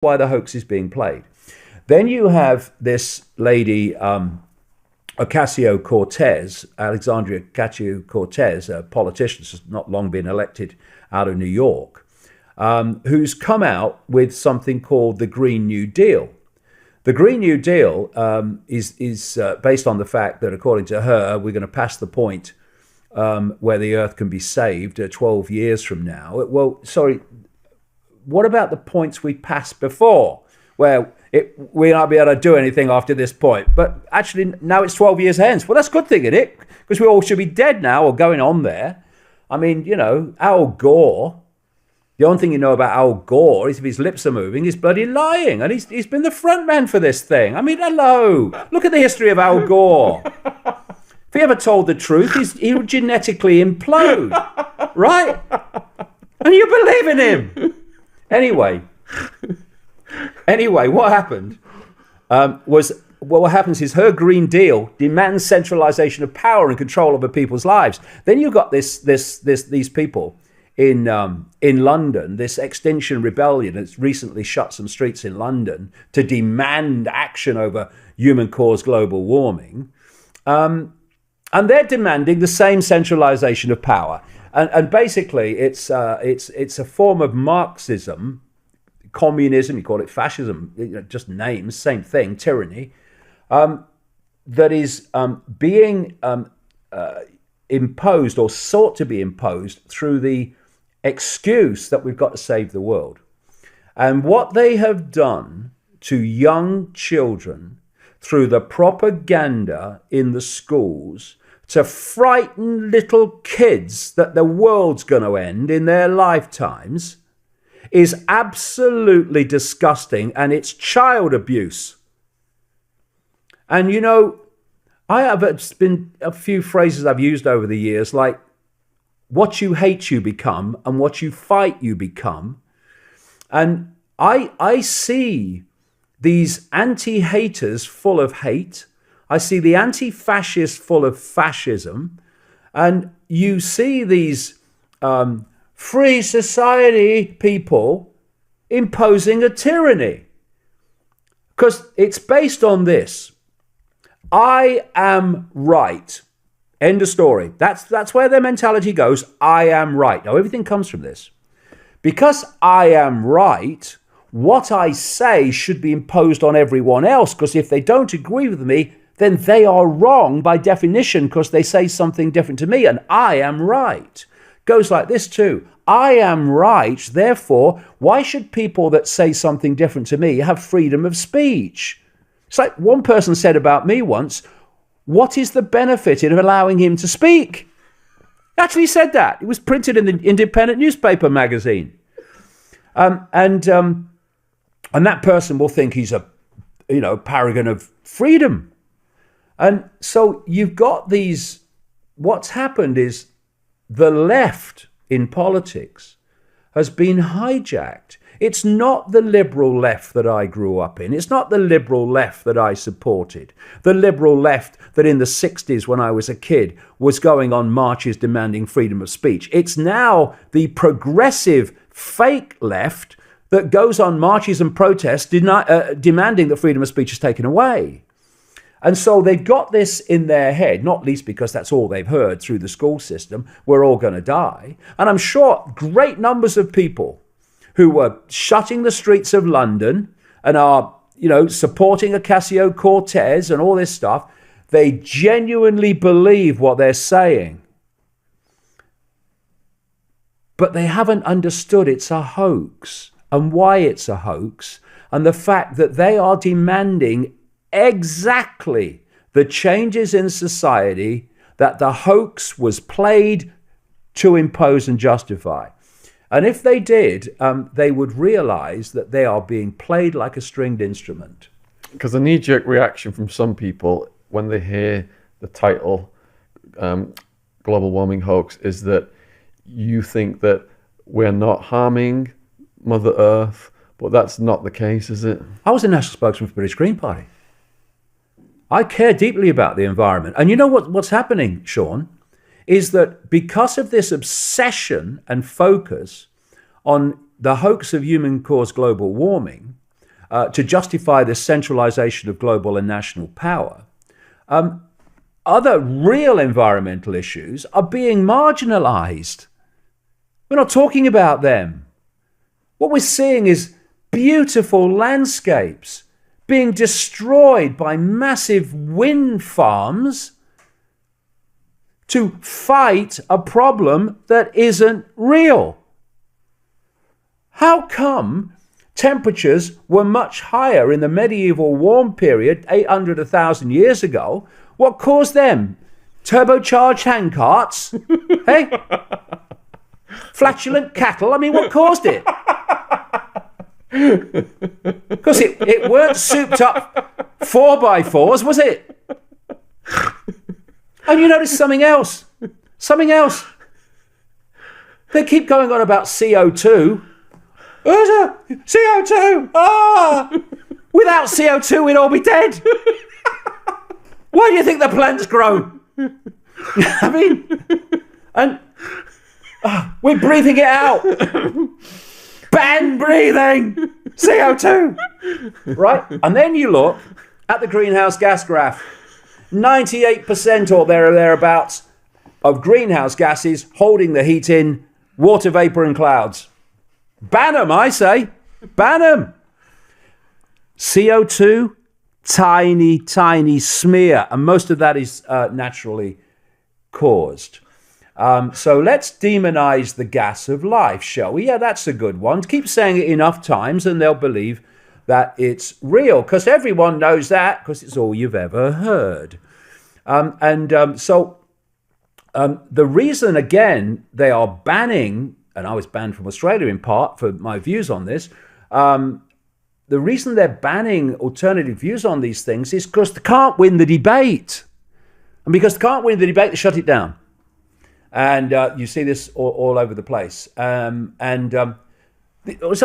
why the hoax is being played. Then you have this lady, Ocasio-Cortez, Alexandria Ocasio-Cortez, a politician who's not long been elected out of New York, who's come out with something called the Green New Deal. The Green New Deal is based on the fact that, according to her, we're going to pass the point where the Earth can be saved 12 years from now. Well, sorry, what about the points we passed before, where we not be able to do anything after this point? But actually, now it's 12 years hence. Well, that's a good thing, isn't it? Because we all should be dead now or going on there. I mean, you know, Al Gore. The only thing you know about Al Gore is if his lips are moving, he's bloody lying. And he's been the front man for this thing. I mean, hello. Look at the history of Al Gore. If he ever told the truth, he would genetically implode. Right? And you believe in him. Anyway, what happened what happens is her Green Deal demands centralization of power and control over people's lives. Then you've got these people in London, this Extinction Rebellion that's recently shut some streets in London to demand action over human-caused global warming. And they're demanding the same centralization of power. And basically, it's a form of Marxism, communism, you call it fascism, just names, same thing, tyranny, that is being imposed or sought to be imposed through the excuse that we've got to save the world. And what they have done to young children through the propaganda in the schools to frighten little kids that the world's going to end in their lifetimes is absolutely disgusting, and it's child abuse. And you know, it's been a few phrases I've used over the years, like what you hate you become and what you fight you become. And I see these anti-haters full of hate. I see the anti-fascists full of fascism. And you see these free society people imposing a tyranny. Because it's based on this. I am right. End of story. That's where their mentality goes. I am right. Now, everything comes from this. Because I am right, what I say should be imposed on everyone else, because if they don't agree with me, then they are wrong by definition because they say something different to me, and I am right. Goes like this too. I am right, therefore, why should people that say something different to me have freedom of speech? It's like one person said about me once, what is the benefit in allowing him to speak? Actually said that. It was printed in the Independent newspaper magazine. And that person will think he's a paragon of freedom. And so you've got these, what's happened is the left in politics has been hijacked. It's not the liberal left that I grew up in. It's not the liberal left that I supported. The liberal left that in the 60s when I was a kid was going on marches demanding freedom of speech. It's now the progressive fake left that goes on marches and protests demanding that freedom of speech is taken away. And so they've got this in their head, not least because that's all they've heard through the school system. We're all going to die. And I'm sure great numbers of people who were shutting the streets of London and are, supporting Ocasio-Cortez and all this stuff, they genuinely believe what they're saying. But they haven't understood it's a hoax and why it's a hoax, and the fact that they are demanding exactly the changes in society that the hoax was played to impose and justify. And if they did, they would realize that they are being played like a stringed instrument. Because the knee-jerk reaction from some people when they hear the title global warming hoax is that you think that we're not harming Mother Earth, but that's not the case, is it? I was a national spokesman for the British Green Party. I care deeply about the environment. And you know what's happening, Shaun, is that because of this obsession and focus on the hoax of human-caused global warming, to justify the centralization of global and national power, other real environmental issues are being marginalized. We're not talking about them. What we're seeing is beautiful landscapes being destroyed by massive wind farms to fight a problem that isn't real. How come temperatures were much higher in the medieval warm period, 800, 1,000 years ago? What caused them? Turbocharged handcarts? Hey? Flatulent cattle? I mean, what caused it? Because it weren't souped up 4x4s, was it? And you notice something else. Something else. They keep going on about CO2. CO2! Ah! Without CO2, we'd all be dead. Why do you think the plants grow? I mean, and we're breathing it out. Ban breathing CO2, right? And then you look at the greenhouse gas graph. 98% or thereabouts of greenhouse gases holding the heat in, water vapor and clouds. Ban them, I say. Ban them. CO2, tiny smear, and most of that is naturally caused. So let's demonize the gas of life, shall we? Yeah, that's a good one. Keep saying it enough times and they'll believe that it's real, because everyone knows that, because it's all you've ever heard. So the reason, again, they are banning, and I was banned from Australia in part for my views on this, the reason they're banning alternative views on these things is because they can't win the debate. And because they can't win the debate, they shut it down. And you see this all over the place. I was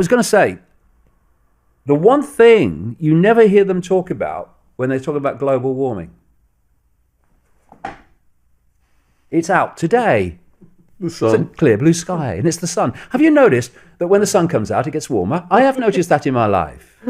going to say, the one thing you never hear them talk about when they talk about global warming, it's out today. The sun. It's a clear blue sky, and it's the sun. Have you noticed that when the sun comes out, it gets warmer? I have noticed that in my life.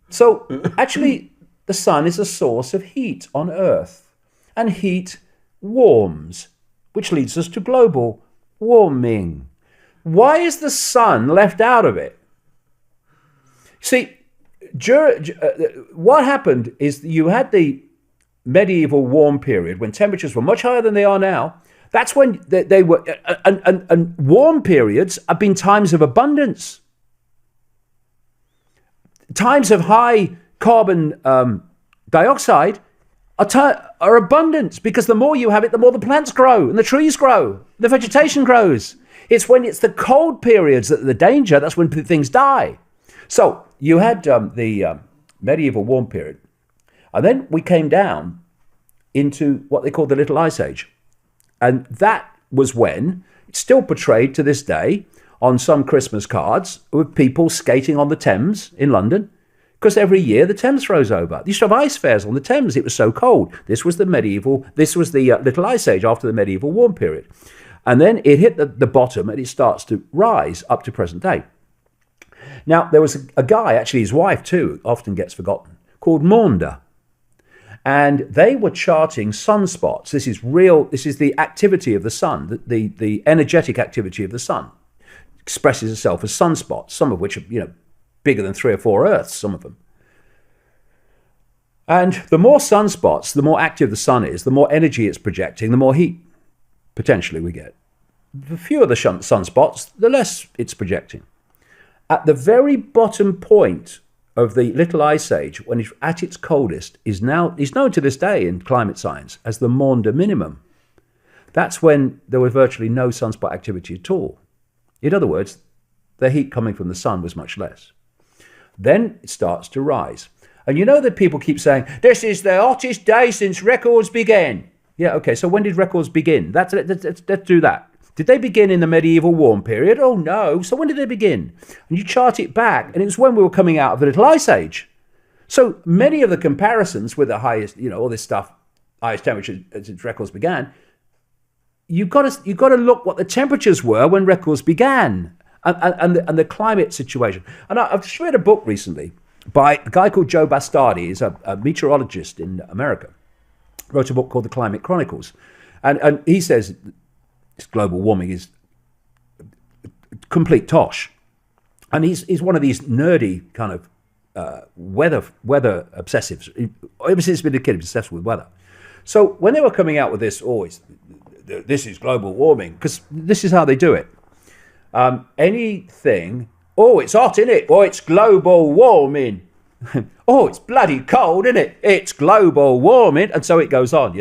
So, actually, the sun is a source of heat on Earth, and heat warms, which leads us to global warming. Why is the sun left out of it? See, what happened is you had the medieval warm period when temperatures were much higher than they are now. That's when they were, and warm periods have been times of abundance. Times of high carbon dioxide are abundant, because the more you have it, the more the plants grow and the trees grow, the vegetation grows. It's when it's the cold periods that are the danger, that's when things die. So you had the medieval warm period, and then we came down into what they call the Little Ice Age. And that was when, it's still portrayed to this day on some Christmas cards, with people skating on the Thames in London, because every year the Thames froze over. They used to have ice fairs on the Thames. It was so cold. This was the Little Ice Age after the medieval warm period. And then it hit the bottom and it starts to rise up to present day. Now, there was a guy, actually his wife too, often gets forgotten, called Maunder. And they were charting sunspots. This is real. This is the activity of the sun, the energetic activity of the sun. Expresses itself as sunspots, some of which are, bigger than 3 or 4 Earths, some of them. And the more sunspots, the more active the sun is, the more energy it's projecting, the more heat potentially we get. The fewer the sunspots, the less it's projecting. At the very bottom point of the Little Ice Age, when it's at its coldest, is known to this day in climate science as the Maunder minimum. That's when there was virtually no sunspot activity at all. In other words, the heat coming from the sun was much less. Then it starts to rise. And you know that people keep saying, this is the hottest day since records began. Yeah, okay, so when did records begin? Let's do that. Did they begin in the medieval warm period? Oh no, so when did they begin? And you chart it back, and it was when we were coming out of the Little Ice Age. So many of the comparisons with the highest, all this stuff, highest temperature since records began, you've got to look what the temperatures were when records began. and the climate situation. And I've just read a book recently by a guy called Joe Bastardi. He's a meteorologist in America. Wrote a book called The Climate Chronicles. And he says this global warming is complete tosh. And he's one of these nerdy kind of weather obsessives. Ever since he's been a kid, he's obsessed with weather. So when they were coming out with this, this is global warming, because this is how they do it. Anything, it's hot, isn't it? It's global warming. It's bloody cold, isn't it? It's global warming. And so it goes on,